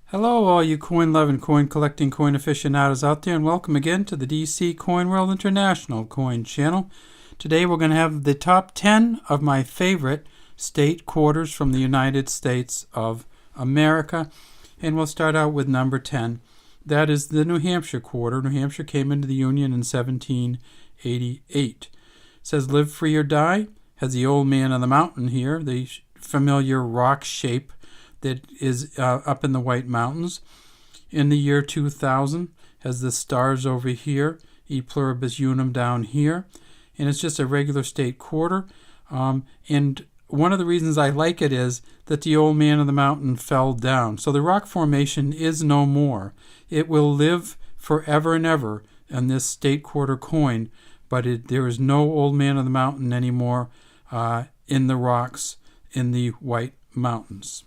Hello, all you coin-loving, coin-collecting, coin aficionados out there, and welcome again to the DC Coin World International Coin Channel. Today we're going to have the top 10 of my favorite state quarters from the United States of America, and we'll start out with number 10. That is the New Hampshire Quarter. New Hampshire came into the Union in 1788. It says, "Live free or die," has the old man on the mountain here, the familiar rock shape that is up in the White Mountains. In the year 2000, has the stars over here, E pluribus unum down here, and it's just a regular state quarter. And one of the reasons I like it is that the old man of the mountain fell down. So the rock formation is no more. It will live forever and ever in this state quarter coin, but there is no old man of the mountain anymore in the rocks in the White Mountains.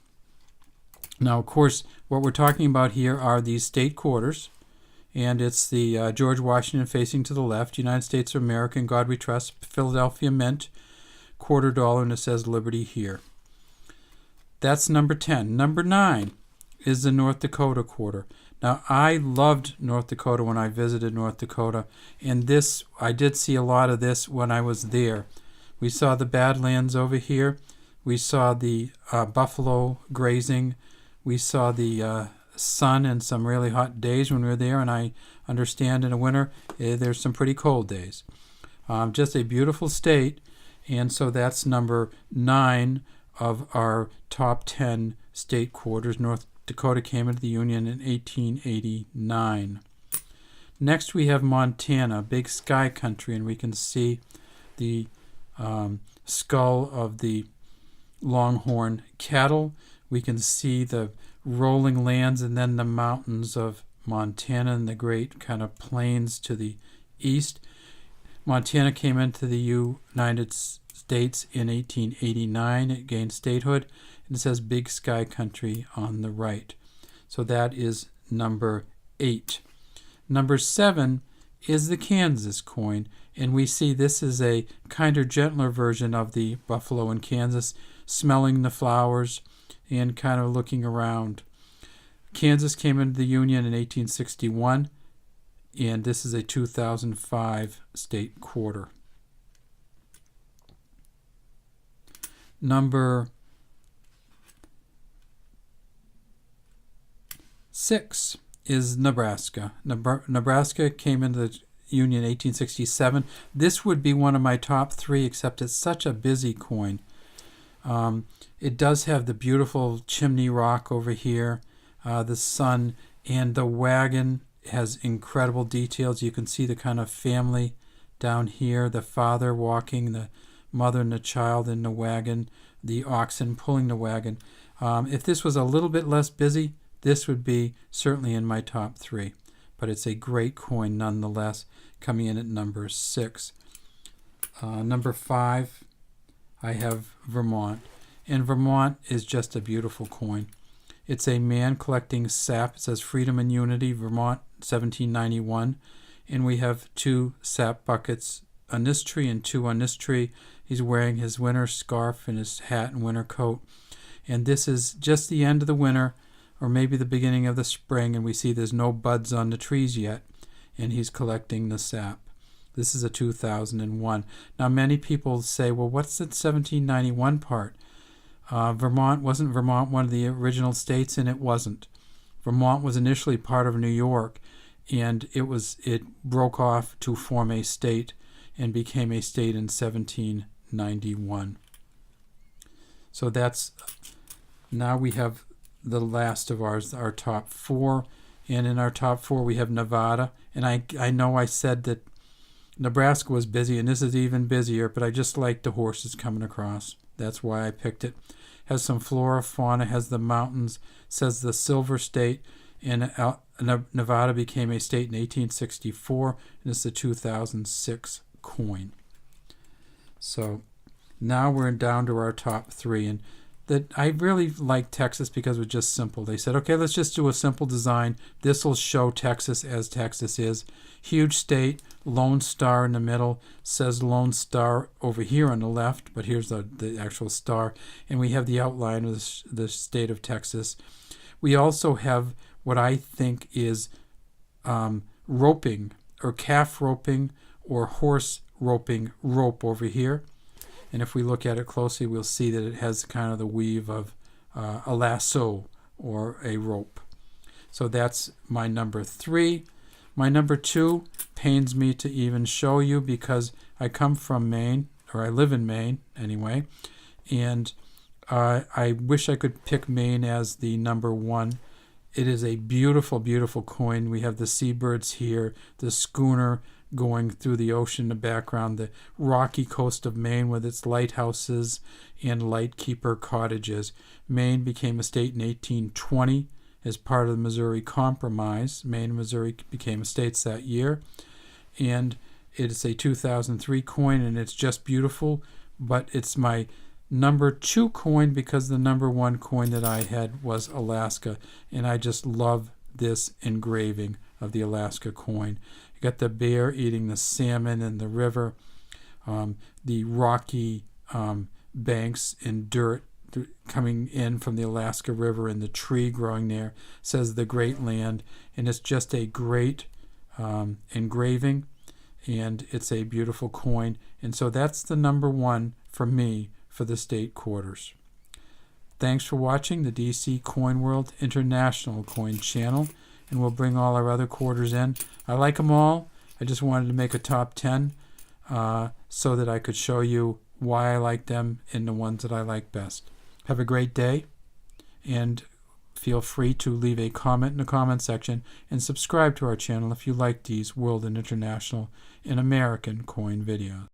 Now, of course, what we're talking about here are these state quarters, and it's the George Washington facing to the left, United States of America, In God We Trust, Philadelphia Mint, $quarter, and it says Liberty here. That's number 10. Number 9 is the North Dakota Quarter. Now, I loved North Dakota when I visited North Dakota, and I did see a lot of this when I was there. We saw the Badlands over here. We saw the buffalo grazing. We saw the sun and some really hot days when we were there, and I understand in the winter there's some pretty cold days. Just a beautiful state, and so that's number 9 of our top 10 state quarters. North Dakota came into the Union in 1889. Next we have Montana, big sky country, and we can see the skull of the longhorn cattle. We can see the rolling lands and then the mountains of Montana and the great kind of plains to the east. Montana came into the United States in 1889. It gained statehood, and it says Big Sky Country on the right. So that is number 8. Number 7 is the Kansas coin, and we see this is a kinder, gentler version of the buffalo in Kansas, smelling the flowers and kind of looking around. Kansas came into the Union in 1861, and this is a 2005 state quarter. Number 6 is Nebraska. Nebraska came into the Union in 1867. This would be one of my top 3, except it's such a busy coin. It does have the beautiful chimney rock over here, the sun, and the wagon has incredible details. You can see the kind of family down here, the father walking, the mother and the child in the wagon, the oxen pulling the wagon. If this was a little bit less busy, this would be certainly in my top 3. But it's a great coin nonetheless, coming in at number 6. Number 5, I have Vermont. And Vermont is just a beautiful coin. It's a man collecting sap. It says Freedom and Unity, Vermont, 1791. And we have 2 sap buckets on this tree and 2 on this tree. He's wearing his winter scarf and his hat and winter coat. And this is just the end of the winter, or maybe the beginning of the spring, and we see there's no buds on the trees yet, and he's collecting the sap. This is a 2001. Now, many people say, well, what's the 1791 part? Wasn't Vermont one of the original states? And it wasn't. Vermont was initially part of New York, and it broke off to form a state and became a state in 1791. So now we have the last of our top 4, and in our top 4 we have Nevada. And I know I said that Nebraska was busy, and this is even busier, but I just like the horses coming across. That's why I picked it. Has some flora, fauna, has the mountains, says the Silver State, and Nevada became a state in 1864, and it's the 2006 coin. So now we're down to our top 3, and I really like Texas because it was just simple. They said, okay, let's just do a simple design. This will show Texas as Texas is. Huge state, Lone Star in the middle, says Lone Star over here on the left, but here's the actual star. And we have the outline of the state of Texas. We also have what I think is roping, or calf roping, or horse roping rope over here. And if we look at it closely, we'll see that it has kind of the weave of a lasso or a rope. So that's my number 3. My number 2 pains me to even show you because I come from Maine, or I live in Maine anyway, and I wish I could pick Maine as the number 1. It is a beautiful, beautiful coin. We have the seabirds here, the schooner going through the ocean in the background, the rocky coast of Maine with its lighthouses and lightkeeper cottages. Maine became a state in 1820 as part of the Missouri Compromise. Maine and Missouri became states that year. And it's a 2003 coin, and it's just beautiful, but it's my number 2 coin because the number 1 coin that I had was Alaska, and I just love this engraving of the Alaska coin. You got the bear eating the salmon in the river, the rocky banks and dirt coming in from the Alaska River, and the tree growing there says the great land, and it's just a great engraving, and it's a beautiful coin. And so that's the number 1 for me for the state quarters. Thanks for watching the DC Coin World International Coin Channel, and we'll bring all our other quarters in. I like them all. I just wanted to make a top 10 so that I could show you why I like them and the ones that I like best. Have a great day, and feel free to leave a comment in the comment section and subscribe to our channel if you like these world and international and American coin videos.